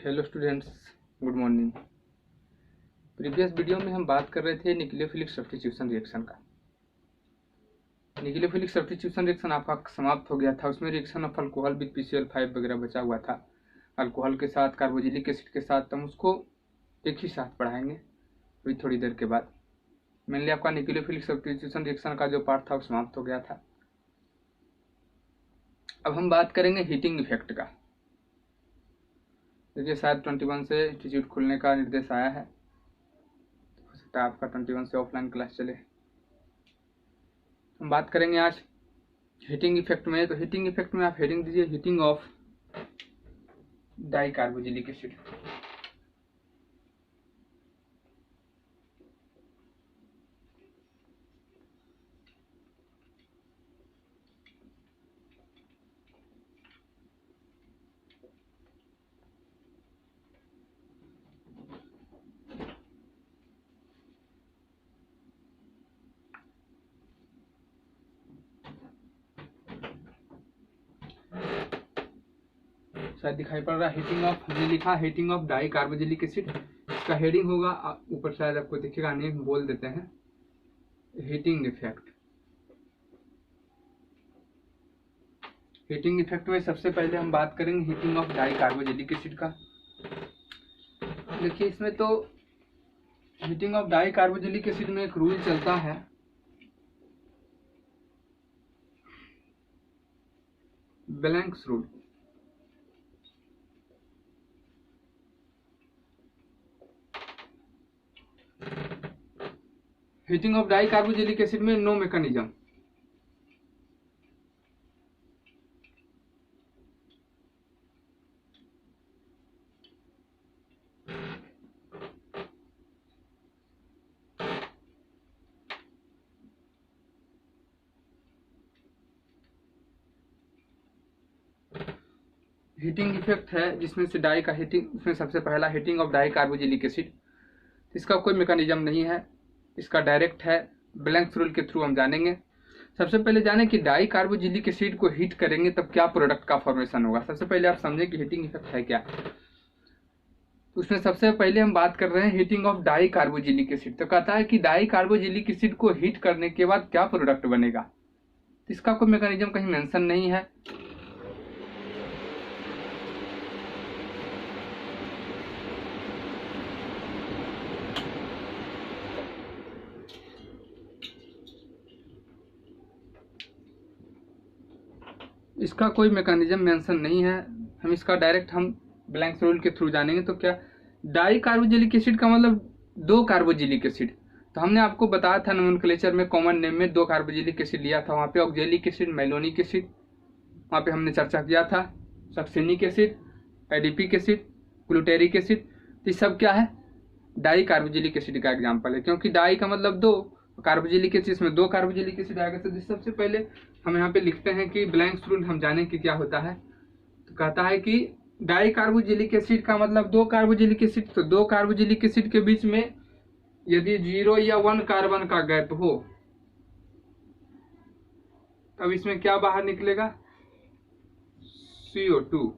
Hello students, good morning. Previous video में हम बात कर रहे थे न्यूक्लियोफिलिक सब्स्टिट्यूशन रिएक्शन का। न्यूक्लियोफिलिक सब्स्टिट्यूशन रिएक्शन आपका समाप्त हो गया था। उसमें reaction of alcohol with PCl5 वगैरह बचा हुआ था। अल्कोहल के साथ कार्बोक्सिलिक एसिड के साथ हम उसको एक ही साथ पढ़ाएंगे अभी थोड़ी देर के बाद। मेनली आपका न्यूक्लियोफिलिक सब्स्टिट्यूशन रिएक्शन का जो पार्ट था वो समाप्त हो गया था। अब हम बात करेंगे हीटिंग इफेक्ट का। देखिए शायद 21 से इंस्टीट्यूट खुलने का निर्देश आया है, हो सकता है आपका 21 से ऑफलाइन क्लास चले। हम बात करेंगे आज हीटिंग इफेक्ट में। तो हीटिंग इफेक्ट में आप हेडिंग दीजिए heating of di carboxylic acid. शायद दिखाई पड़ रहा है हीटिंग ऑफ, हमने लिखा heating of di carboxylic acid. इसका हेडिंग होगा ऊपर, शायद आपको दिखेगा नहीं, बोल देते हैं हीटिंग इफेक्ट। हीटिंग इफेक्ट में सबसे पहले हम बात करेंगे heating of di carboxylic acid का। देखिए इसमें तो heating of di carboxylic acid में एक रूल चलता है, blanks rule. Heating of di carboxylic acid में नो मैकेनिज्म। हीटिंग इफेक्ट है जिसमें से डाई का हीटिंग, उसमें सबसे पहला heating of di carboxylic acid. इसका कोई मैकेनिज्म नहीं है, इसका डायरेक्ट है, ब्लैंक्स रूल के थ्रू हम जानेंगे। सबसे पहले जाने कि डाई कार्बोक्सिलिक एसिड को हीट करेंगे तब क्या प्रोडक्ट का फॉर्मेशन होगा। सबसे पहले आप समझें कि हीटिंग इफेक्ट है क्या। तो उसमें सबसे पहले हम बात कर रहे हैं heating of di carboxylic acid. तो कहता है कि डाई कार्बोक्सिलिक एसिड को हीट करने के बाद क्या प्रोडक्ट बनेगा। इसका कोई मैकेनिज्म कहीं मेंशन नहीं है। इसका कोई मैकेनिज्म मेंशन नहीं है, हम इसका डायरेक्ट हम ब्लैंक्स रूल के थ्रू जानेंगे। तो क्या डाई कार्बोक्सिलिक एसिड का मतलब दो कार्बोक्सिलिक एसिड। तो हमने आपको बताया था नोमेनक्लेचर में कॉमन नेम में दो कार्बोक्सिलिक एसिड लिया था। वहाँ पे ऑक्जेलिक एसिड, मैलोनिक एसिड, वहाँ पे हमने चर्चा किया था। Succinic acid, adipic acid, glutaric acid. तो ये सब क्या है, डाई कार्बोक्सिलिक एसिड का एग्जाम्पल है, क्योंकि डाई का मतलब दो, कार्बोक्सिलिक एसिड में दो कार्बोक्सिलिक एसिड आएगा। तो सबसे पहले हम यहाँ पे लिखते हैं कि ब्लैंक्स रूल हम जाने कि क्या होता है। तो कहता है कि डाई कार्बोक्सिलिक एसिड का मतलब दो कार्बोक्सिलिक एसिड। तो दो कार्बोक्सिलिक एसिड के बीच में यदि 0 या 1 कार्बन का गैप हो तब इसमें क्या बाहर निकलेगा, CO2।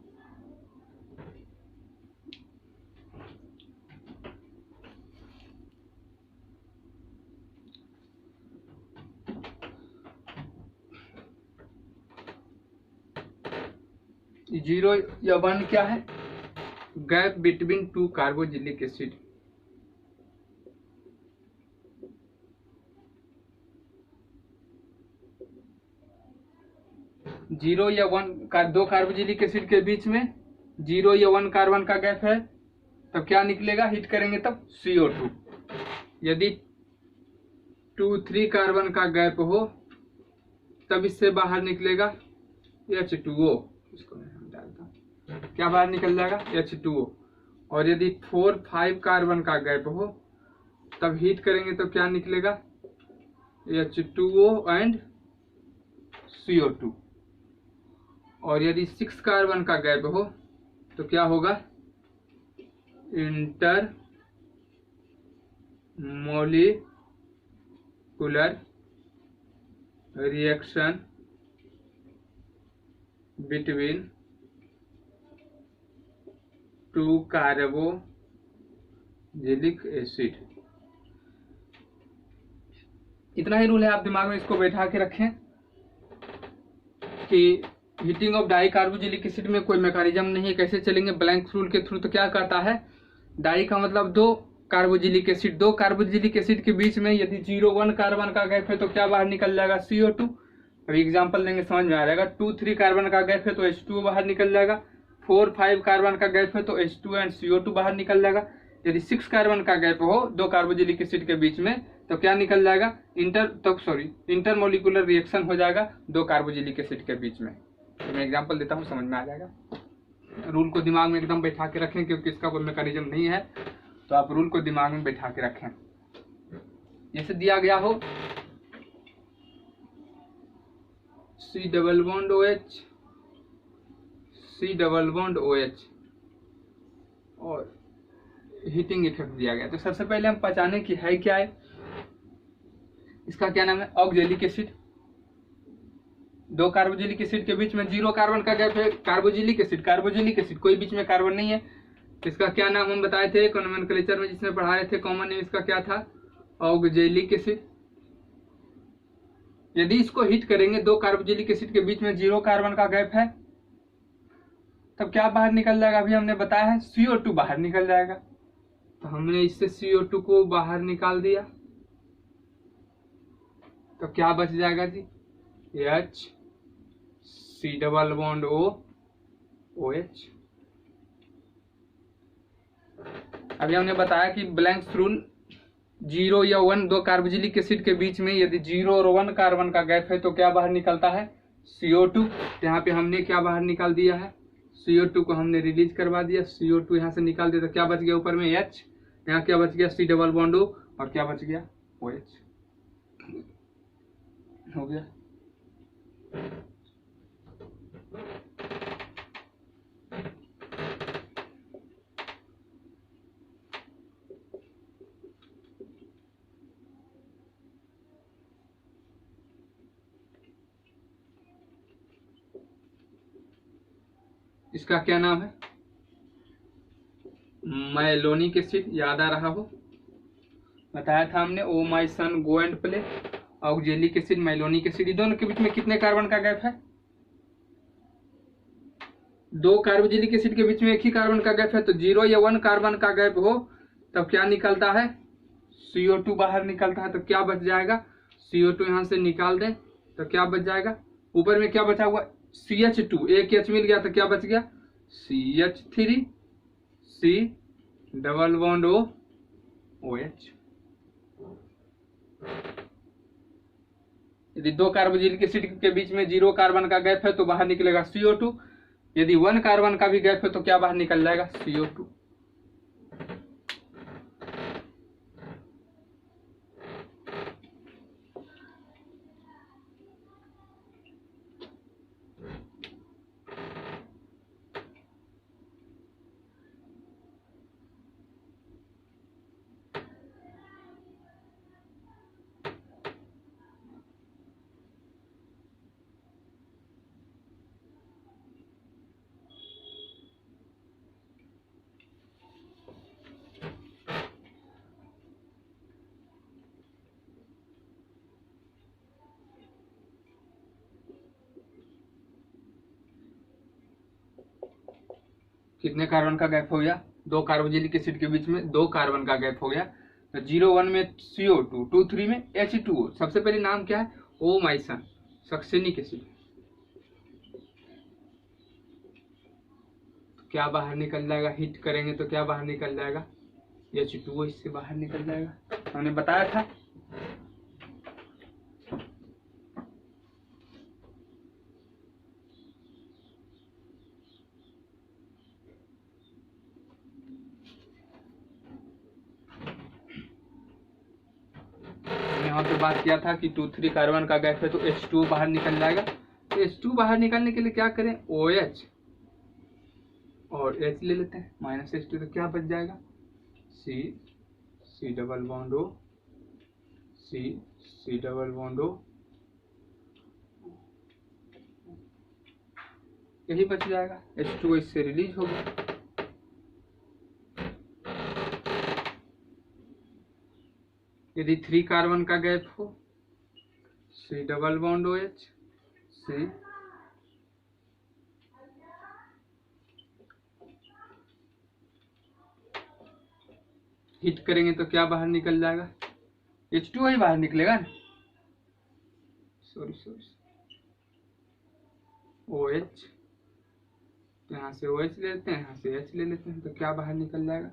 0 या 1 क्या है, gap between two carboxylic acid. Zero या 1 का दो कार्बोक्सिलिक एसिड के बीच में 0 या 1 कार्बन का गैप है, तब क्या निकलेगा, हीट करेंगे तब CO2। यदि 2-3 कार्बन का गैप हो तब इससे बाहर निकलेगा H2O। इसको मैं डालता हूं, क्या बाहर निकल जाएगा, H2O। और यदि 4-5 कार्बन का गैप हो तब हीट करेंगे तो क्या निकलेगा, H2O एंड CO2। और यदि 6 कार्बन का गैप हो तो क्या होगा, intermolecular reaction between 2 carboxylic acid. इतना ही रूल है, आप दिमाग में इसको बैठा के रखें कि हीटिंग ऑफ डाई कार्बोजिलिक एसिड में कोई मैकेनिज्म नहीं है, कैसे चलेंगे ब्लैंक रूल के थ्रू। तो क्या कहता है, डाई का मतलब 2 कार्बोजिलिक एसिड, 2 कार्बोजिलिक एसिड के बीच में यदि 0,1 कार्बन का गैप है तो क्या बाहर निकल जाएगा, CO2। अभी एग्जांपल देंगे समझ में आ जाएगा। 2-3 कार्बन का गैप है तो H2O बाहर निकल जाएगा। 4-5 कार्बन का गैप है तो H2 एंड CO2 बाहर निकल जाएगा। यदि 6 कार्बन का गैप हो 2 कार्बोजिलिक एसिड के बीच में तो क्या निकल जाएगा, इंटरमोलिकुलर रिएक्शन हो जाएगा 2 कार्बोजिलिक एसिड के बीच में। तो मैं एग्जांपल देता हूँ, समझ में आ जाएगा। रूल को दिमाग में एकदम बैठा के रखें, क्योंकि इसका कोई मैकेनिज्म नहीं है, तो आप रूल को दिमाग में बैठा के रखें। जैसे दिया गया हो C डबल बॉन्ड OH और हीटिंग इफेक्ट दिया गया। तो सबसे पहले हम पहचाने कि है क्या है, इसका क्या नाम है, ऑक्जेलिक एसिड। 2 कार्बोजिलिक एसिड के बीच में 0 कार्बन का गैप है, कार्बोजिलिक एसिड कोई बीच में कार्बन नहीं है। इसका क्या नाम हम बताए थे नोमेनक्लेचर में, जिसमें पढ़ा रहे थे, कॉमन नेम इसका क्या था, ऑक्जेलिक एसिड। यदि इसको हीट करेंगे 2 कार्बोजिलिक एसिड के बीच में 0 कार्बन का गैप है, तब क्या बाहर निकल जाएगा, अभी हमने बताया है CO2 बाहर निकल जाएगा। तो हमने इससे CO2 को बाहर निकाल दिया, तो क्या बच जाएगा जी, H C double bond OH। अभी हमने बताया कि ब्लैंक्स रूल 0 या 1 2 कार्बोजिलिक एसिड के बीच में यदि 0 और 1 कार्बन का गैप है तो क्या बाहर निकलता है, CO2। यहाँ पे हमने क्या बाहर निकाल दिया है, CO2 को हमने रिलीज करवा दिया। CO2 यहाँ से निकाल दिया तो क्या बच गया, ऊपर में H, यहाँ क्या बच गया, C डबल बॉन्ड O, और क्या बच गया, OH। हो गया। इसका क्या नाम है, मैलोनिक एसिड। याद आ रहा हो, बताया था हमने, oh my son go and play. Oxalic acid, malonic acid, दोनों के बीच में कितने कार्बन का गैप है, 2 कार्बोजिलिक एसिड के बीच में 1 ही कार्बन का गैप है। तो 0 या 1 कार्बन का गैप हो तब क्या निकलता है, CO2 बाहर निकलता है। तो क्या बच जाएगा, CO2 यहाँ से निकाल दें तो क्या बच जाएगा, ऊपर में क्या बचा हुआ, CH2, एक H मिल गया तो क्या बच गया, CH3 C double bond OH। यदि 2 कार्बोजिलिक एसिड के बीच में 0 कार्बन का गैप है तो बाहर निकलेगा CO2। यदि 1 कार्बन का भी गैप है तो क्या बाहर निकल जाएगा, CO2। कितने कार्बन का गैप हो गया, 2 कार्बोजिलिक एसिड के बीच में 2 कार्बन का गैप हो गया। तो 0-1 में CO2, 2-3 में H2O। सबसे पहले नाम क्या है, oh my son, succinic acid. तो क्या बाहर निकल जाएगा, हीट करेंगे तो क्या बाहर निकल जाएगा, H2O इससे बाहर निकल जाएगा। हमने बताया था। यहाँ पे बात किया था कि 2-3 कार्बन का गैप है तो H2O बाहर निकल जाएगा। तो H2 बाहर निकलने के लिए क्या करें, OH और H ले लेते हैं, -H2, तो क्या बच जाएगा, C double bond O, C double bond O, यही बच जाएगा। H2O इससे रिलीज हो गया। यदि 3 कार्बन का गैप हो, C double bond OH, C hit करेंगे तो क्या बाहर निकल जाएगा? H2O ही बाहर निकलेगा ना। सॉरी OH, तो यहाँ से OH ले लेते हैं, यहाँ से H ले लेते हैं, तो क्या बाहर निकल जाएगा?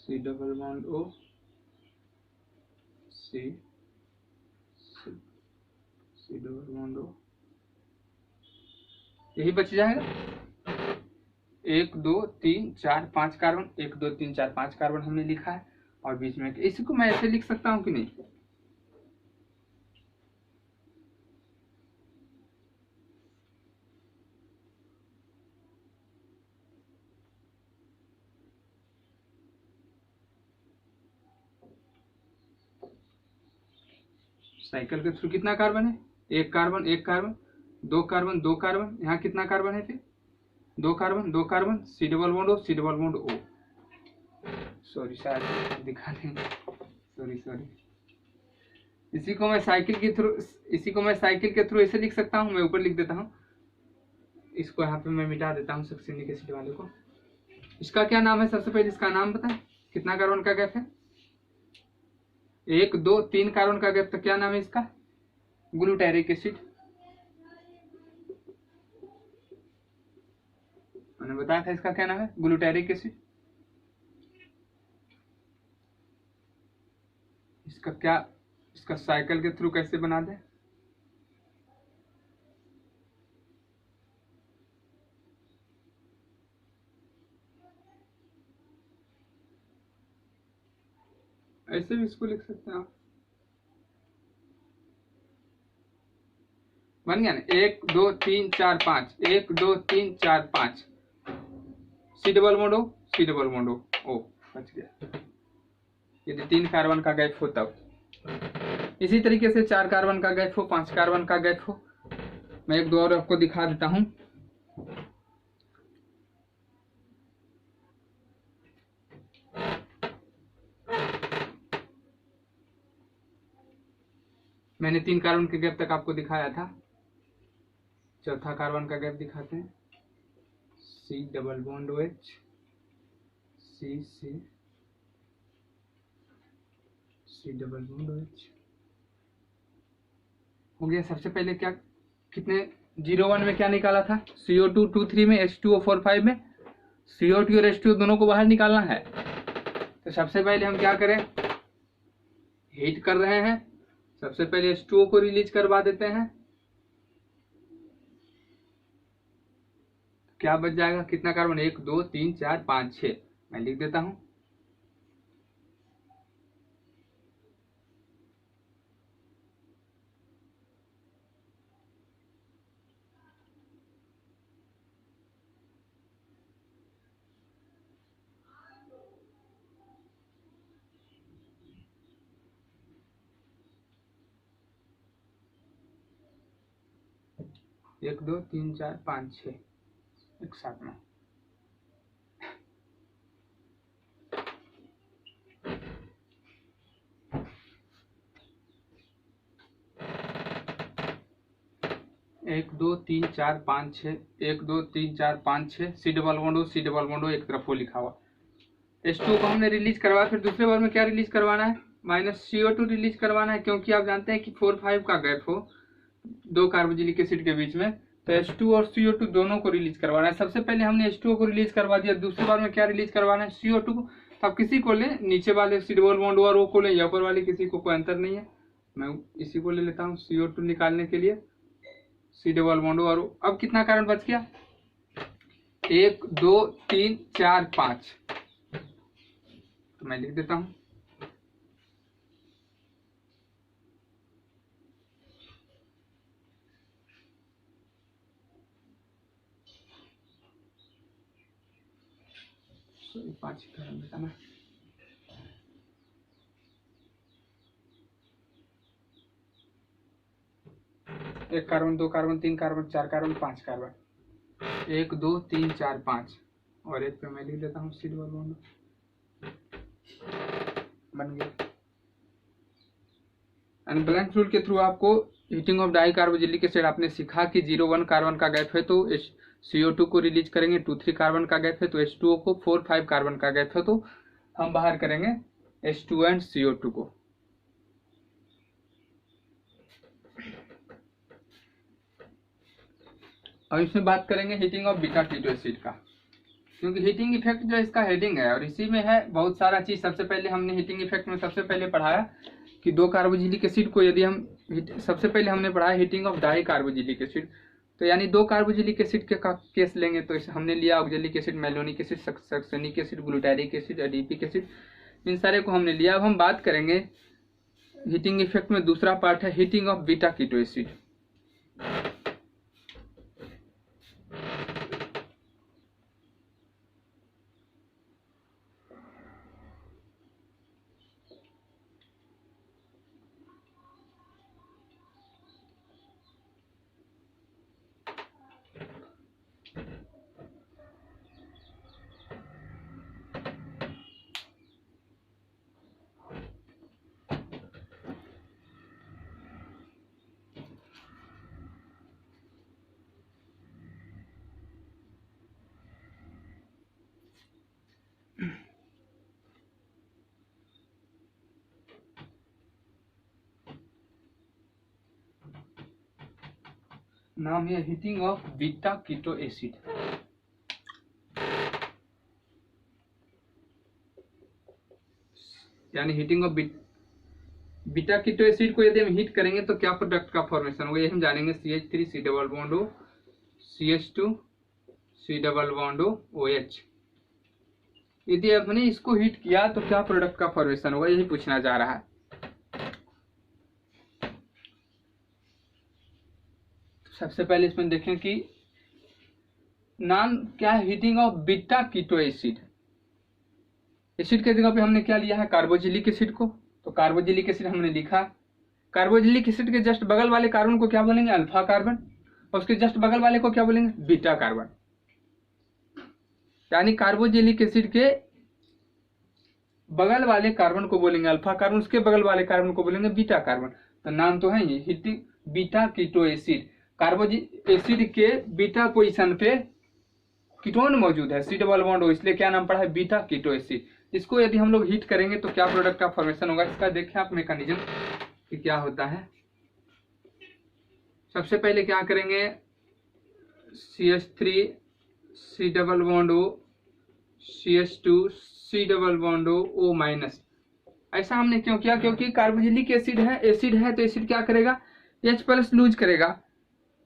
C double bond O, C double bond O, यही बच जाएगा। 1 2 3 4 5 कार्बन, 1 2 3 4 5 कार्बन हमने लिखा है, और बीच में इसी को मैं ऐसे लिख सकता हूँ कि नहीं? साइकिल के थ्रू कितना कार्बन है? 1 कार्बन 1 कार्बन, 2 कार्बन 2 कार्बन, यहाँ कितना कार्बन है फिर? 2 carbon 2 carbon, C double bond O, C double bond O। Sorry शायद दिखा दें, सॉरी। इसी को मैं साइकिल के थ्रू ऐसे लिख सकता हूँ। मैं ऊपर लिख देता हूँ, इसको यहाँ पे मैं मिटा देता हूँ सक्सेनिक एसिड वाले को। इसका क्या नाम है? सबसे पहले इसका नाम बताएं। कितना कार्बन का गैप है? 1 2 3 कार्बन का गैप, तो क्या नाम है इसका? Glutaric acid. मैंने बताया था इसका क्या नाम है? Glutaric acid. इसका साइकिल के थ्रू कैसे बना दें? ऐसे भी इसको लिख सकते हैं आप। बन गया ना? 1 2 3 4 5, 1 2 3 4 5, C double bond O, C double bond O, बच गया। यदि 3 कार्बन का गैप हो तब। इसी तरीके से 4 कार्बन का गैप हो, 5 कार्बन का गैप हो, मैं 1 2 और आपको दिखा देता हूं। मैंने 3 कार्बन के गैप तक आपको दिखाया था। चौथा कार्बन का गैप दिखाते हैं। C double bond OH, C double bond OH हो गया। सबसे पहले क्या, कितने 01 में क्या निकाला था? CO2 23 में, H2O 45 में। CO2 और H2O दोनों को बाहर निकालना है। तो सबसे पहले हम क्या करें? हीट कर रहे हैं। सबसे पहले H2O को रिलीज करवा देते हैं। क्या बच जाएगा? कितना कार्बन? 1 2 3 4 5 6। मैं लिख देता हूं। एक 2 3 4 5 6 एक साथ में। एक 2 3 4 5 6, 1 2 3 4 5 6, C double bond O, C double bond O, एक तरफ वो लिखा हुआ। H2O को हमने रिलीज करवाया। फिर दूसरे बार में क्या रिलीज करवाना है? -CO2 रिलीज करवाना है, क्योंकि आप जानते हैं कि 4 5 का गैप हो 2 कार्बोक्सिलिक एसिड के बीच में, तो H2 और CO2 दोनों को रिलीज करवाना है। सबसे पहले हमने H2O को रिलीज करवा दिया। दूसरी बार में क्या रिलीज करवाना है? CO2 को। तो आप किसी को ले, नीचे वाले C डबल बॉन्ड O और O को ले, या ऊपर वाले किसी को, कोई अंतर नहीं है। मैं इसी को ले लेता हूँ CO2 निकालने के लिए, C डबल बॉन्ड O और O। अब कितना कार्बन बच गया? 1 2 3 4 5। तो मैं लिख देता हूँ। सॉरी 5 कार्बन बताना। एक carbon, 2 carbon, 3 carbon, 4 carbon, 5 carbon, 1 2 3 4 5, और एक पे मैं लिख देता हूँ C डबल बॉन्ड। बन गया। यानी ब्लैंक रूल के थ्रू आपको हीटिंग ऑफ डाई कार्बोजिलिक एसिड आपने सीखा कि 0,1 कार्बन का गैप है तो CO2 को रिलीज करेंगे, 2,3 कार्बन का गैप है तो H2O को, 4,5 कार्बन का गैप है तो हम बाहर करेंगे H2 एंड CO2 को। और इसमें बात करेंगे heating of beta keto acid का, क्योंकि हीटिंग इफेक्ट जो इसका हेडिंग है और इसी में है बहुत सारा चीज। सबसे पहले हमने हीटिंग इफेक्ट में सबसे पहले पढ़ाया कि 2 कार्बोजिलिक एसिड को यदि हम सबसे पहले हमने पढ़ा हीटिंग ऑफ डाई कार्बोजिलिक एसिड, तो यानी 2 कार्बोजिलिक एसिड के केस लेंगे तो हमने लिया oxalic acid, malonic acid, succinic acid, glutaric acid, adipic acid, इन सारे को हमने लिया। अब हम बात करेंगे हीटिंग इफेक्ट में दूसरा पार्ट है heating of beta keto acid. नाम है heating of beta keto acid. यानी heating of beta keto acid को यदि हम हीट करेंगे तो क्या प्रोडक्ट का फॉर्मेशन होगा, ये हम जानेंगे। CH3 C double bond O, CH2 C double bond O OH। यदि हमने इसको हीट किया तो क्या प्रोडक्ट का फॉर्मेशन होगा, यही पूछना जा रहा है। सबसे पहले इसमें देखें कि नाम क्या है, heating of beta keto acid. Acid के जगह पे हमने क्या लिया है, कार्बोजिलिक एसिड को, तो कार्बोजिलिक एसिड हमने लिखा। कार्बोजिलिक एसिड के जस्ट बगल वाले कार्बन को क्या बोलेंगे, अल्फा कार्बन, और उसके जस्ट बगल वाले को क्या बोलेंगे, बीटा कार्बन। यानी कार्बोजिलिक एसिड के बगल वाले कार्बन को बोलेंगे अल्फा कार्बन, उसके बगल वाले कार्बन को बोलेंगे बीटा कार्बन। तो नाम तो है ये heating beta keto acid. Carboxylic acid के बीटा पोजीशन पे कीटोन मौजूद है, C डबल बॉन्ड O, इसलिए क्या नाम पड़ा है, बीटा कीटो एसिड। इसको यदि हम लोग हीट करेंगे तो क्या प्रोडक्ट का फॉर्मेशन होगा, इसका देखें आप मैकेनिज्म कि क्या होता है। सबसे पहले क्या करेंगे, CH3 C double bond O, CH2 C double bond O minus. ऐसा हमने क्यों किया, क्योंकि कार्बोजिलिक एसिड है तो एसिड क्या करेगा, H प्लस लूज करेगा।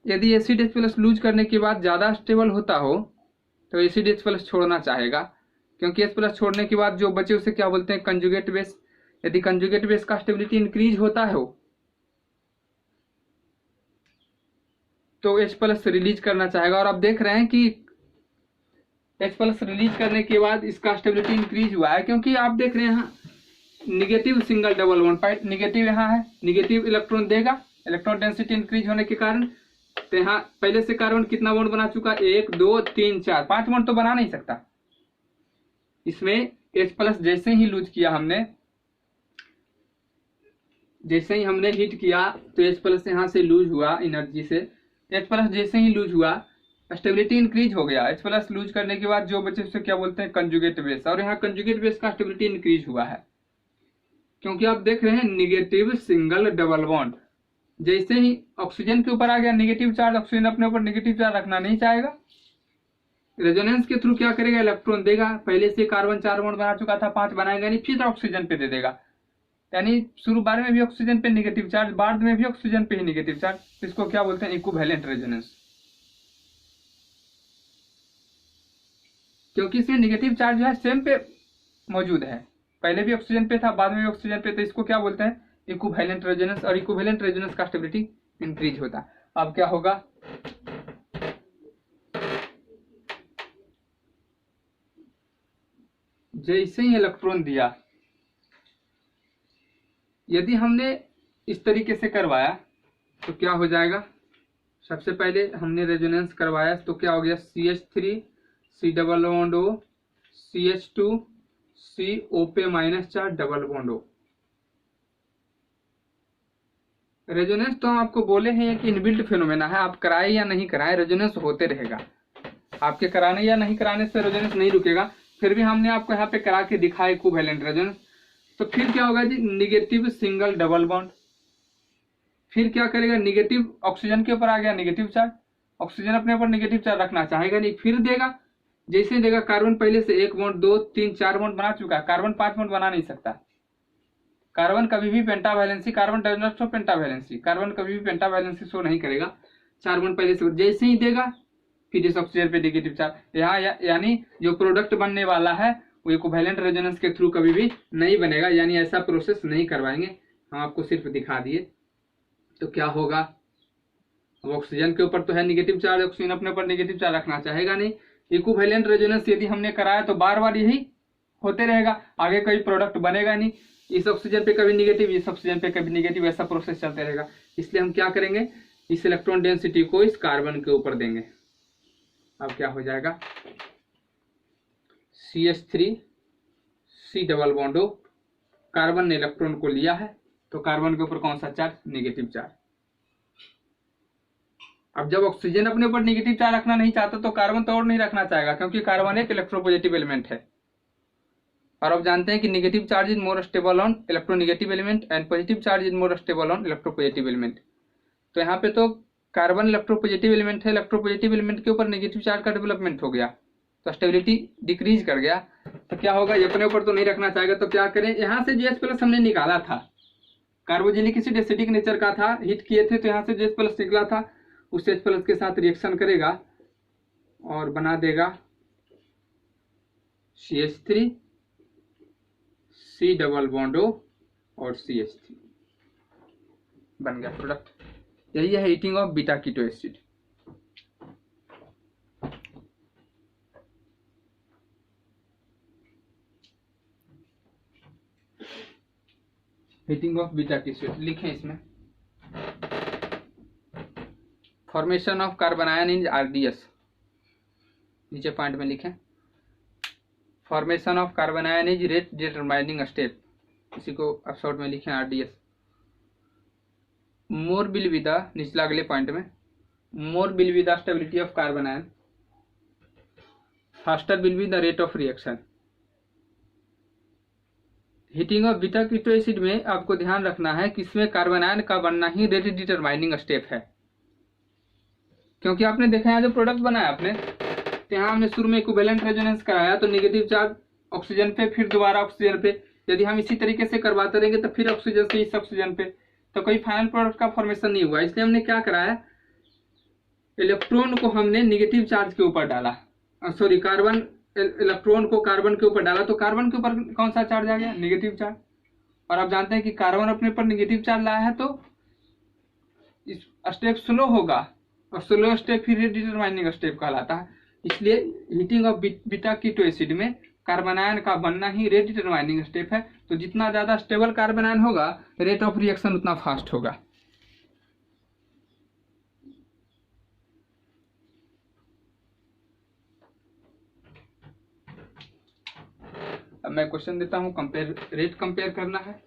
यदि एसिड H प्लस लूज करने के बाद ज्यादा स्टेबल होता हो तो एसिड H प्लस छोड़ना चाहेगा, क्योंकि H प्लस छोड़ने के बाद जो बचे उसे क्या बोलते हैं, कंजुगेट बेस। यदि कंजुगेट बेस का स्टेबिलिटी इंक्रीज होता है तो H प्लस रिलीज करना चाहेगा। और आप देख रहे हैं कि H प्लस रिलीज करने के बाद इसका स्टेबिलिटी इंक्रीज हुआ है, क्योंकि आप देख रहे हैं negative single double bond, negative यहाँ है, निगेटिव इलेक्ट्रॉन देगा, इलेक्ट्रॉन डेंसिटी इंक्रीज होने के कारण। तो यहाँ पहले से कार्बन कितना बॉन्ड बना चुका, 1 2 3 4 5 बॉन्ड तो बना नहीं सकता। इसमें H प्लस जैसे ही लूज किया हमने, जैसे ही हमने हीट किया तो H प्लस यहाँ से लूज हुआ एनर्जी से। H प्लस जैसे ही लूज हुआ स्टेबिलिटी इंक्रीज हो गया। H प्लस लूज करने के बाद जो बचे उसे क्या बोलते हैं, कंजुगेट बेस। और यहाँ कंजुगेट बेस का स्टेबिलिटी इंक्रीज हुआ है, क्योंकि आप देख रहे हैं निगेटिव सिंगल डबल बॉन्ड। जैसे ही ऑक्सीजन के ऊपर आ गया नेगेटिव चार्ज, ऑक्सीजन अपने ऊपर नेगेटिव चार्ज रखना नहीं चाहेगा, रेजोनेंस के थ्रू क्या करेगा, इलेक्ट्रॉन देगा। पहले से कार्बन 4 बॉन्ड बना चुका था, 5 बनाएगा नहीं, फिर ऑक्सीजन पे दे देगा। यानी शुरू बार में भी ऑक्सीजन पे नेगेटिव चार्ज, बाद में भी ऑक्सीजन पे ही नेगेटिव चार्ज। इसको क्या बोलते हैं, इक्विवेलेंट रेजोनेंस। क्योंकि इसमें नेगेटिव चार्ज जो है सेम पे मौजूद है, पहले भी ऑक्सीजन पे था, बाद में भी ऑक्सीजन पे, तो इसको क्या बोलते हैं, इक्विवेलेंट रेजोनेंस। और इक्विवेलेंट रेजोनेंस का स्टेबिलिटी इंक्रीज होता है। अब क्या होगा, जैसे ही इलेक्ट्रॉन दिया, यदि हमने इस तरीके से करवाया तो क्या हो जाएगा, सबसे पहले हमने रेजोनेंस करवाया तो क्या हो गया, CH3 C double bond O, CH2 CO पे -4 डबल बॉन्ड O। रेजोनेंस तो हम आपको बोले हैं कि इनबिल्ट फिनोमेना है, आप कराए या नहीं कराए रेजोनेंस होते रहेगा। आपके कराने या नहीं कराने से रेजोनेंस नहीं रुकेगा। फिर भी हमने आपको यहाँ पे करा के दिखाया इक्विवेलेंट रेजोनेंस। तो फिर क्या होगा जी, निगेटिव सिंगल डबल बॉन्ड। फिर क्या करेगा, निगेटिव ऑक्सीजन के ऊपर आ गया निगेटिव चार्ज, ऑक्सीजन अपने ऊपर निगेटिव चार्ज रखना चाहेगा नहीं, फिर देगा। जैसे देगा कार्बन पहले से 1 बॉन्ड 2 3 4 बॉन्ड बना चुका है, कार्बन 5 बॉन्ड बना नहीं सकता। कार्बन कभी भी pentavalency, carbon does not show pentavalency, carbon कभी भी पेंटावैलेंसी शो नहीं करेगा। 4 बॉन्ड पहले से जैसे ही देगा फिर इस ऑक्सीजन पे नेगेटिव चार्ज। यहाँ यानी जो प्रोडक्ट बनने वाला है वो इक्विवेलेंट रेजोनेंस के थ्रू कभी भी नहीं बनेगा, यानी ऐसा प्रोसेस नहीं करवाएंगे, हम आपको सिर्फ दिखा दिए। तो क्या होगा, अब ऑक्सीजन के ऊपर तो है निगेटिव चार्ज, ऑक्सीजन अपने ऊपर नेगेटिव चार्ज रखना चाहेगा नहीं। इक्विवेलेंट रेजोनेंस यदि हमने कराया तो बार बार यही होते रहेगा, आगे कोई प्रोडक्ट बनेगा नहीं। इस ऑक्सीजन पे कभी निगेटिव, इस ऑक्सीजन पे कभी निगेटिव, ऐसा प्रोसेस चलते रहेगा। इसलिए हम क्या करेंगे, इस इलेक्ट्रॉन डेंसिटी को इस कार्बन के ऊपर देंगे। अब क्या हो जाएगा, CH3 C double bond O, carbon ने इलेक्ट्रॉन को लिया है तो कार्बन के ऊपर कौन सा चार्ज, नेगेटिव चार्ज। अब जब ऑक्सीजन अपने ऊपर नेगेटिव चार्ज रखना नहीं चाहता तो कार्बन तो और नहीं रखना चाहेगा, क्योंकि कार्बन एक इलेक्ट्रोपॉजिटिव एलिमेंट है। और अब जानते हैं कि negative charge is more stable on electronegative element and positive charge is more stable on electropositive element. तो यहाँ पे तो कार्बन इलेक्ट्रोपॉजिटिव एलिमेंट है, इलेक्ट्रोपॉजिटिव एलिमेंट के ऊपर नेगेटिव चार्ज का डेवलपमेंट हो गया तो स्टेबिलिटी डिक्रीज कर गया। तो क्या होगा, अपने ऊपर तो नहीं रखना चाहेगा, तो क्या करें, यहाँ से JH+ हमने निकाला था, कार्बोजेनिक एसिड एसिडिक नेचर का था, हिट किए थे तो यहाँ से JH+ निकला था, उस H+ के साथ रिएक्शन करेगा और बना देगा CH3 C double bond O और CH3, बन गया प्रोडक्ट। यही है heating of beta keto acid. Heating of beta keto acid लिखें इसमें, formation of carbon ion in RDS, नीचे पॉइंट में लिखें, formation of carbon ion is rate determining step, इसी को अब शॉर्ट में लिखें RDS। More will be the, निचला अगले पॉइंट में, more will be the stability of carbon ion, faster will be the rate of reaction. Heating of beta keto acid में आपको ध्यान रखना है कि इसमें कार्बन आयन का बनना ही रेट डिटरमाइनिंग स्टेप है, क्योंकि आपने देखा है जो प्रोडक्ट बनाया आपने, तो यहाँ हमने शुरू में इक्विवेलेंट रेजोनेंस कराया तो नेगेटिव चार्ज ऑक्सीजन पे, फिर दोबारा ऑक्सीजन पे। यदि हम इसी तरीके से करवाते रहेंगे तो फिर ऑक्सीजन से इस ऑक्सीजन पे, तो कोई फाइनल प्रोडक्ट का फॉर्मेशन नहीं हुआ। इसलिए हमने क्या कराया, इलेक्ट्रॉन को हमने नेगेटिव चार्ज के ऊपर डाला, सॉरी कार्बन इलेक्ट्रॉन को कार्बन के ऊपर डाला तो कार्बन के ऊपर कौन सा चार्ज आ गया, नेगेटिव चार्ज। और आप जानते हैं कि कार्बन अपने ऊपर नेगेटिव चार्ज लाया है तो इस स्टेप स्लो होगा, और स्लो स्टेप फिर रेट डिटरमाइनिंग स्टेप कहलाता है। इसलिए heating of beta keto acid में कार्बन आयन का बनना ही रेट डिटरमाइनिंग स्टेप है। तो जितना ज्यादा स्टेबल कार्बन आयन होगा रेट ऑफ रिएक्शन उतना फास्ट होगा। अब मैं क्वेश्चन देता हूं, कंपेयर, रेट कंपेयर करना है।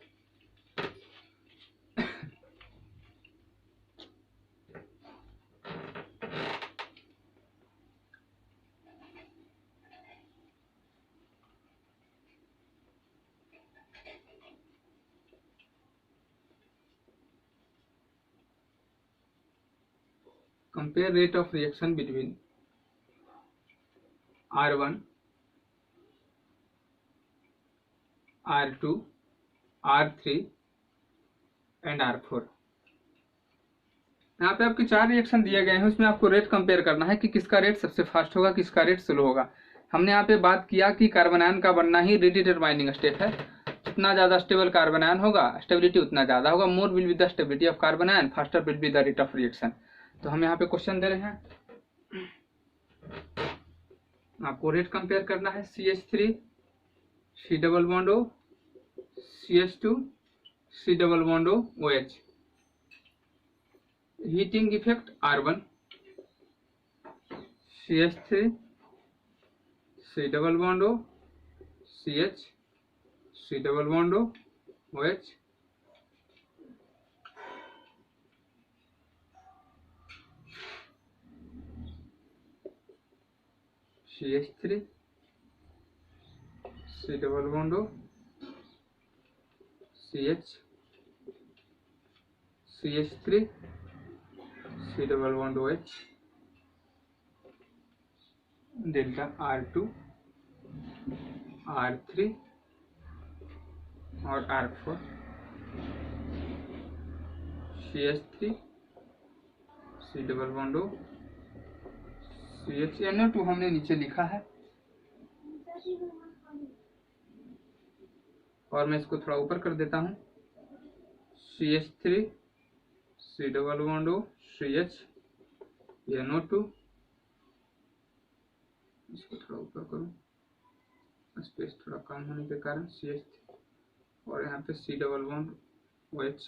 Compare rate of reaction between R1, R2, R3 and R4। यहाँ पे आपके 4 रिएक्शन दिए गए हैं, उसमें आपको रेट कंपेयर करना है कि किसका रेट सबसे फास्ट होगा, किसका रेट स्लो होगा। हमने यहाँ पे बात किया कि कार्बन आयन का बनना ही रेट डिटरमाइनिंग स्टेप है। जितना ज्यादा स्टेबल कार्बन आयन होगा स्टेबिलिटी उतना ज्यादा होगा। मोर will be the stability of carbon ion, faster will be the rate of reaction. तो हम यहाँ पे क्वेश्चन दे रहे हैं, आपको रेट कंपेयर करना है CH3 C double bond O, CH2 C double bond O OH। Heating effect R1 CH3 C double bond O CH C double bond O OH, CH3 C double bond O CH, CH3 C double bond OH, delta R2 R3 और R4, CH3 C double bond O CHNO2 हमने नीचे लिखा है, और मैं इसको थोड़ा ऊपर कर देता हूँ, CH3 C double bond O CH NO2, इसको थोड़ा ऊपर करूँ, स्पेस थोड़ा कम होने के कारण CH3, और यहाँ पे C double bond OH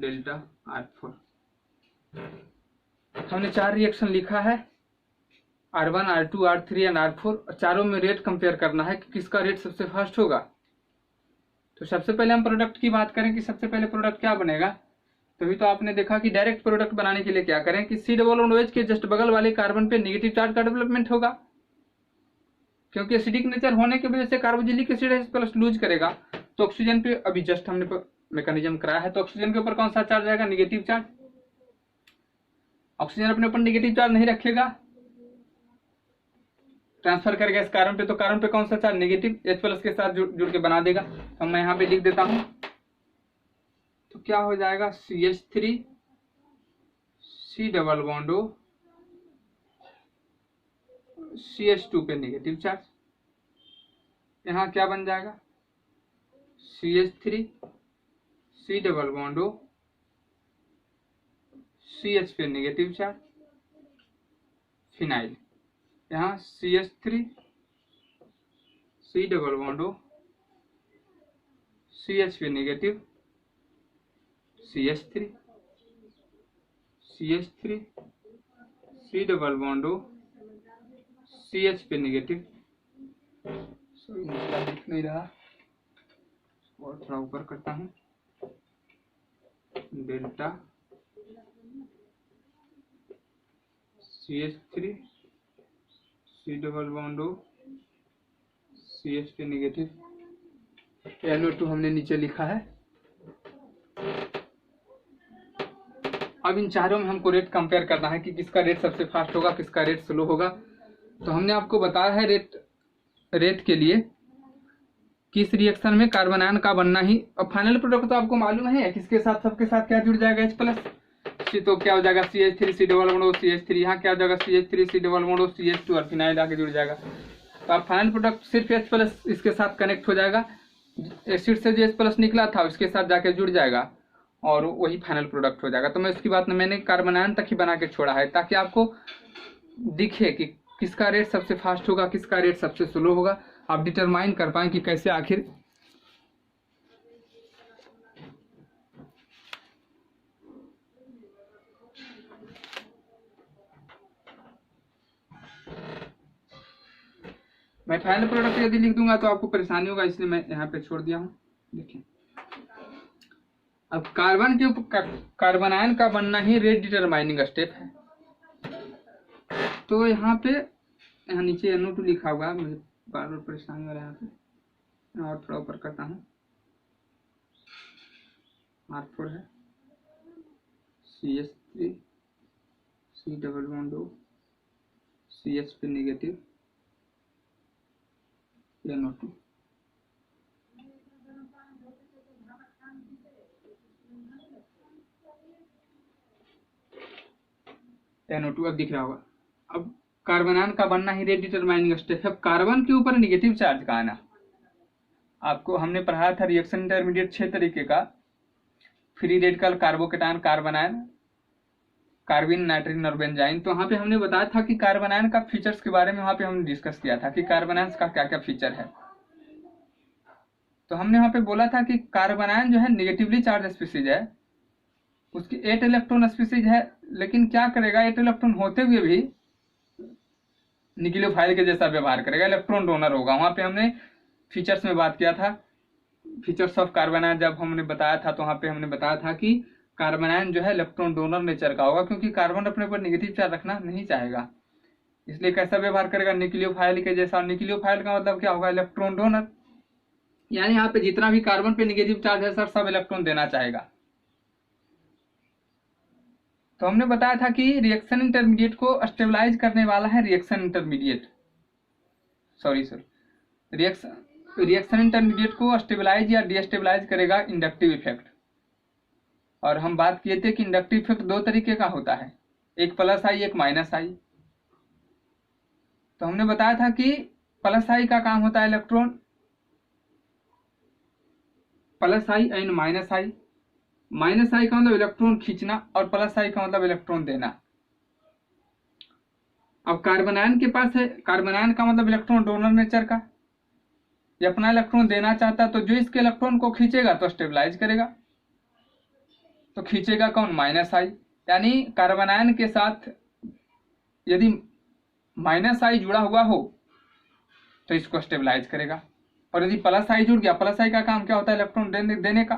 delta R4। हमने 4 रिएक्शन लिखा है, R1 R2 R3 and R4। चारों में रेट कंपेयर करना है कि किसका रेट सबसे फास्ट होगा। तो सबसे पहले हम प्रोडक्ट की बात करें कि सबसे पहले प्रोडक्ट क्या बनेगा। तभी तो आपने देखा कि डायरेक्ट प्रोडक्ट बनाने के लिए क्या करें कि C डबल बॉन्ड OH के जस्ट बगल वाले कार्बन पे नेगेटिव चार्ज का डेवलपमेंट होगा, क्योंकि एसिडिक नेचर होने की वजह से कार्बोक्सिलिक एसिड H+ लूज करेगा। तो ऑक्सीजन पे अभी जस्ट हमने मैकेनिज्म कराया है, तो ऑक्सीजन के ऊपर कौन सा चार्ज आएगा, नेगेटिव चार्ज। ऑक्सीजन अपने ऊपर नेगेटिव चार्ज नहीं रखेगा, ट्रांसफर करेगा इस कार्बन पे, तो कार्बन पे कौन सा चार्ज, नेगेटिव, H+ के साथ जुड़ के बना देगा। तो मैं यहाँ पे लिख देता हूं, तो क्या हो जाएगा, CH3 C double bond O CH2 पे नेगेटिव चार्ज, यहाँ क्या बन जाएगा, CH3 C double bond O CH पे नेगेटिव चार्ज, फिनाइल, यहाँ CH3 C double bond O CH पे negative, CH3 C double bond O CH पे नेगेटिव। दिख नहीं रहा, और थोड़ा ऊपर करता हूँ, delta CH3 C double bond O CH पे नेगेटिव, NO2 हमने नीचे लिखा है। अब इन चारों में हमको रेट कंपेयर करना है कि किसका रेट सबसे फास्ट होगा, किसका रेट स्लो होगा। तो हमने आपको बताया है रेट के लिए किस रिएक्शन में कार्बन आयन का बनना ही। अब फाइनल प्रोडक्ट तो आपको मालूम है किसके साथ, सबके साथ क्या जुड़ जाएगा, H+। तो क्या हो जाएगा, CH3 C double bond O CH3, यहाँ क्या हो जाएगा, CH3 C double bond O CH2, और फिनाइल आके जुड़ जाएगा। तो अब फाइनल प्रोडक्ट सिर्फ H+ इसके साथ कनेक्ट हो जाएगा, एसिड से जो H+ निकला था उसके साथ जाके जुड़ जाएगा, और वही फाइनल प्रोडक्ट हो जाएगा। तो मैं उसकी बात में मैंने कार्बन आयन तक ही बना के छोड़ा है, ताकि आपको दिखे कि किसका रेट सबसे फास्ट होगा, किसका रेट सबसे स्लो होगा, आप डिटरमाइन कर पाएं कि कैसे आखिर मैं फाइनल प्रोडक्ट यदि लिख दूंगा तो आपको परेशानी होगा, इसलिए मैं यहाँ पे छोड़ दिया हूँ। देखिए, अब कार्बन के ऊपर कार्बन आयन का बनना ही रेट डिटरमाइनिंग स्टेप है। तो यहाँ नीचे NO2 लिखा हुआ है, मुझे बार बार परेशानी हो रहा है यहाँ पे, और थोड़ा ऊपर करता हूँ, R4 है, CH3 C double bond O CH पे नेगेटिव, NO2। NO2 अब दिख रहा होगा। अब कार्बन आयन का बनना ही रेट डिटरमाइनिंग स्टेप है। कार्बन के ऊपर नेगेटिव चार्ज का आना, आपको हमने पढ़ाया था रिएक्शन इंटरमीडिएट 6 तरीके का, free radical, carbocation, carbanion, carbene, nitrogen और बेंजाइन। तो वहाँ पे हमने बताया था कि कार्बन आयन का फीचर्स के बारे में वहाँ पे हमने डिस्कस किया था कि कार्बन आयन का क्या क्या फीचर है। तो हमने वहाँ पे बोला था कि कार्बन आयन जो है नेगेटिवली चार्ज स्पीसीज है, उसकी 8 इलेक्ट्रॉन स्पीसीज है, लेकिन क्या करेगा, 8 इलेक्ट्रॉन होते हुए भी न्यूक्लियोफाइल के जैसा व्यवहार करेगा, इलेक्ट्रॉन डोनर होगा। वहाँ पे हमने फीचर्स में बात किया था फीचर्स ऑफ कार्बन आयन जब हमने बताया था तो वहाँ पे हमने बताया था कि कार्बन आयन जो है इलेक्ट्रॉन डोनर नेचर का होगा, क्योंकि कार्बन अपने ऊपर नेगेटिव चार्ज रखना नहीं चाहेगा, इसलिए कैसा व्यवहार करेगा, न्यूक्लियोफाइल के जैसा। न्यूक्लियोफाइल का मतलब क्या होगा, इलेक्ट्रॉन डोनर, यानी यहाँ पे जितना भी कार्बन पे नेगेटिव चार्ज है सर सब इलेक्ट्रॉन देना चाहेगा। तो हमने बताया था कि रिएक्शन इंटरमीडिएट को स्टेबलाइज करने वाला है reaction intermediate, sorry sir, reaction intermediate को स्टेबलाइज या डीस्टेबलाइज करेगा इंडक्टिव इफेक्ट। और हम बात किए थे कि इंडक्टिव इफेक्ट दो तरीके का होता है, एक प्लस आई एक माइनस आई। तो हमने बताया था कि प्लस आई का काम होता है electron, plus I and minus I. Minus I का मतलब इलेक्ट्रॉन खींचना और प्लस आई का मतलब इलेक्ट्रॉन देना। अब कार्बन आयन के पास है, कार्बन आयन का मतलब इलेक्ट्रॉन डोनर नेचर का, ये अपना इलेक्ट्रॉन देना चाहता है, तो जो इसके इलेक्ट्रॉन को खींचेगा तो स्टेबलाइज करेगा। तो खींचेगा कौन, माइनस आई, यानी कार्बन आयन के साथ यदि माइनस आई जुड़ा हुआ हो तो इसको स्टेबलाइज करेगा, और यदि प्लस आई जुड़ गया, प्लस आई का काम क्या होता है, इलेक्ट्रॉन देने का।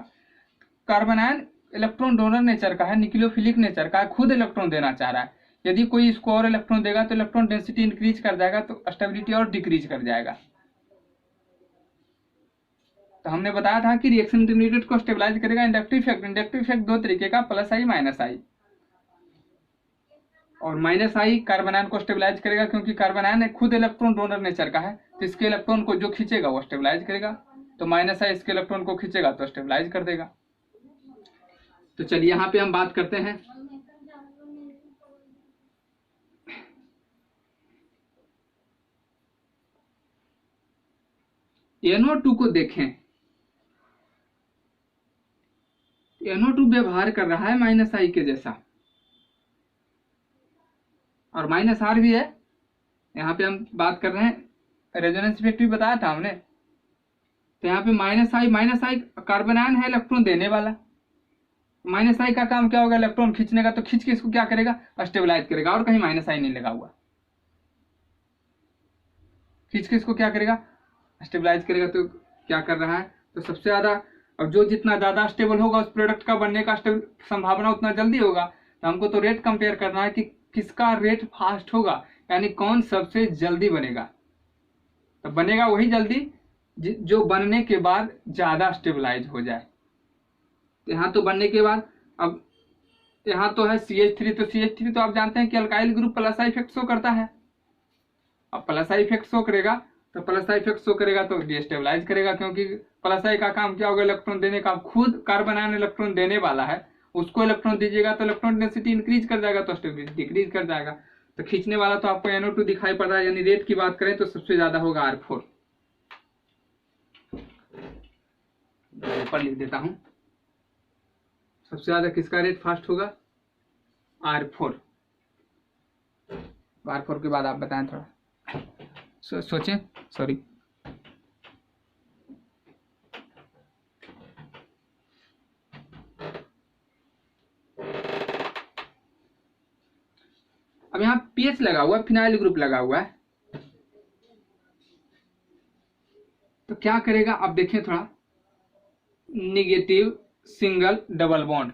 Carbon ion electron donor nature का है, न्यूक्लियोफिलिक नेचर का है, खुद इलेक्ट्रॉन देना चाह रहा है। यदि कोई इसको और इलेक्ट्रॉन देगा तो इलेक्ट्रॉन डेंसिटी इंक्रीज कर जाएगा, तो स्टेबिलिटी और डिक्रीज कर जाएगा। तो हमने बताया था कि रिएक्शन इंटरमीडिएट को स्टेबलाइज करेगा इंडक्टिव इफेक्ट। इंडक्टिव इफेक्ट दो तरीके का, प्लस आई माइनस आई। और माइनस आई कार्बन आयन को स्टेबलाइज करेगा, क्योंकि कार्बन आयन खुद इलेक्ट्रॉन डोनर नेचर का है, तो इसके इलेक्ट्रॉन को जो खींचेगा वो स्टेबलाइज करेगा। तो माइनस आई इसके इलेक्ट्रॉन को खींचेगा तो स्टेबलाइज कर देगा। तो चलिए यहाँ पे हम बात करते हैं NO2 को देखें। NO2 व्यवहार कर रहा है माइनस आई के जैसा, और माइनस आर भी है। यहाँ पे हम बात कर रहे हैं रेजोनेंस इफेक्ट भी बताया था हमने। तो यहाँ पे माइनस आई कार्बन आयन है इलेक्ट्रॉन देने वाला, माइनस आई का काम क्या होगा, इलेक्ट्रॉन खींचने का, तो खींच के इसको क्या करेगा, स्टेबलाइज करेगा, और कहीं माइनस आई नहीं लगा हुआ, खींच के इसको क्या करेगा, स्टेबलाइज करेगा। तो क्या कर रहा है, तो सबसे ज्यादा, अब जो जितना ज्यादा स्टेबल होगा उस प्रोडक्ट का बनने का संभावना उतना जल्दी होगा। तो हमको तो रेट कंपेयर करना है कि किसका रेट फास्ट होगा, यानी कौन सबसे जल्दी बनेगा। तो बनेगा वही जल्दी जो बनने के बाद ज्यादा स्टेबलाइज हो जाए। यहाँ तो बनने के बाद, अब यहाँ तो है CH3, तो CH3 तो आप जानते हैं कि alkyl group plus I effect show करता है। अब प्लस आई इफेक्ट शो करेगा, तो प्लस आई इफेक्ट शो करेगा तो डिस्टेबलाइज करेगा, क्योंकि प्लस आई का काम क्या होगा, इलेक्ट्रॉन देने का। खुद कार्बन आयन इलेक्ट्रॉन देने वाला है, उसको इलेक्ट्रॉन दीजिएगा तो इलेक्ट्रॉन डेंसिटी इंक्रीज कर जाएगा, तो स्टेबिलिटी डिक्रीज कर जाएगा। तो खींचने वाला तो आपको NO2 दिखाई पड़ रहा है, यानी रेट की बात करें तो सबसे ज्यादा होगा R4। ऊपर लिख देता हूं, सबसे ज्यादा किसका रेट फास्ट होगा, R4। R4 के बाद आप बताएं, थोड़ा सोचें, सॉरी। अब यहाँ pH लगा हुआ है, फिनाइल ग्रुप लगा हुआ है, तो क्या करेगा, अब देखें थोड़ा, निगेटिव सिंगल डबल बॉन्ड,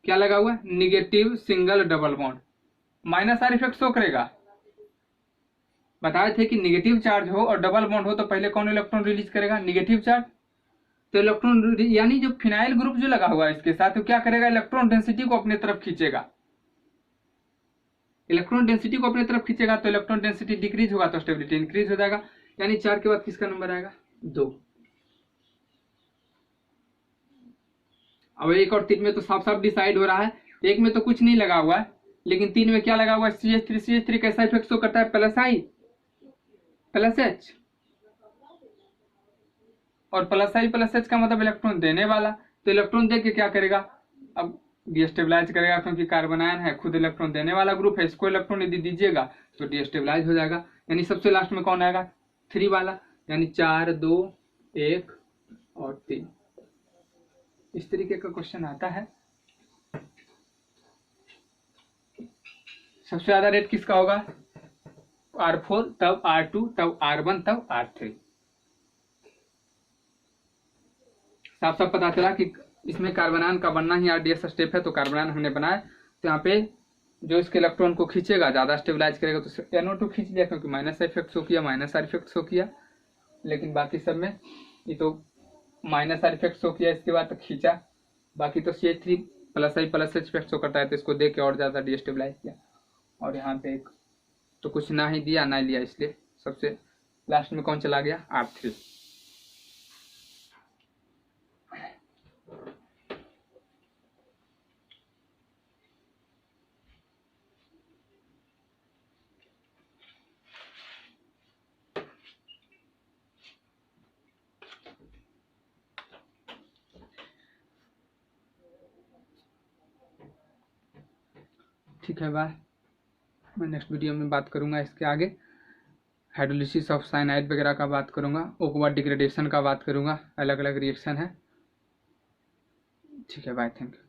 क्या लगा हुआ है, negative single double bond, minus are effect show करेगा। बताए थे कि निगेटिव चार्ज हो और डबल बॉन्ड हो तो पहले कौन इलेक्ट्रॉन रिलीज करेगा, निगेटिव चार्ज। तो इलेक्ट्रॉन, यानी जो फिनाइल ग्रुप जो लगा हुआ है इसके साथ, तो क्या करेगा, इलेक्ट्रॉन डेंसिटी को अपने तरफ खींचेगा। इलेक्ट्रॉन डेंसिटी को अपने तरफ खींचेगा तो इलेक्ट्रॉन डेंसिटी डिक्रीज होगा तो स्टेबिलिटी इंक्रीज हो जाएगा, यानी 4 के बाद किसका नंबर आएगा, 2। अब 1 और 3 में तो साफ साफ डिसाइड हो रहा है, 1 में तो कुछ नहीं लगा हुआ है, लेकिन 3 में क्या लगा हुआ है, CH3। CH3 कैसा इफेक्ट शो करता है, प्लस आई प्लस एच, और प्लस आई प्लस एच का मतलब इलेक्ट्रॉन देने वाला, तो इलेक्ट्रॉन दे के क्या करेगा, अब डिस्टेबलाइज करेगा, क्योंकि कार्बन आयन है, खुद इलेक्ट्रॉन देने वाला ग्रुप है, इसको इलेक्ट्रॉन यदि दीजिएगा तो डिस्टेबलाइज हो जाएगा। यानी सबसे लास्ट में कौन आएगा, 3 वाला, यानी 4, 2, 1 और 3। इस तरीके का क्वेश्चन आता है। सबसे ज्यादा रेट किसका होगा, R4, तब R2, तब R1, तब R3। साफ साफ पता चला कि इसमें कार्बनान का बनना ही RDS स्टेप है, तो कार्बनान हमने बनाया। तो यहाँ पे जो इसके इलेक्ट्रॉन को खींचेगा, ज़्यादा स्टेबलाइज करेगा, तो NO2 खींच लिया, क्योंकि माइनस इफेक्ट शो किया, माइनस आर इफेक्ट शो किया। लेकिन बाकी सब में ये तो माइनस आर इफेक्ट शो किया, इसके बाद तो खींचा। बाकी तो CH3 प्लस आई प्लस एच इफेक्ट शो करता है, तो इसको दे के और ज़्यादा डिस्टेबलाइज किया। और यहाँ पे एक तो कुछ ना ही दिया ना लिया, इसलिए सबसे लास्ट में कौन चला गया, R3। ठीक है, बाय। मैं नेक्स्ट वीडियो में बात करूंगा इसके आगे, हाइड्रोलिसिस ऑफ साइनाइड वगैरह का बात करूंगा, ओकवा डिग्रेडेशन का बात करूंगा, अलग अलग रिएक्शन है। ठीक है, बाय, थैंक यू।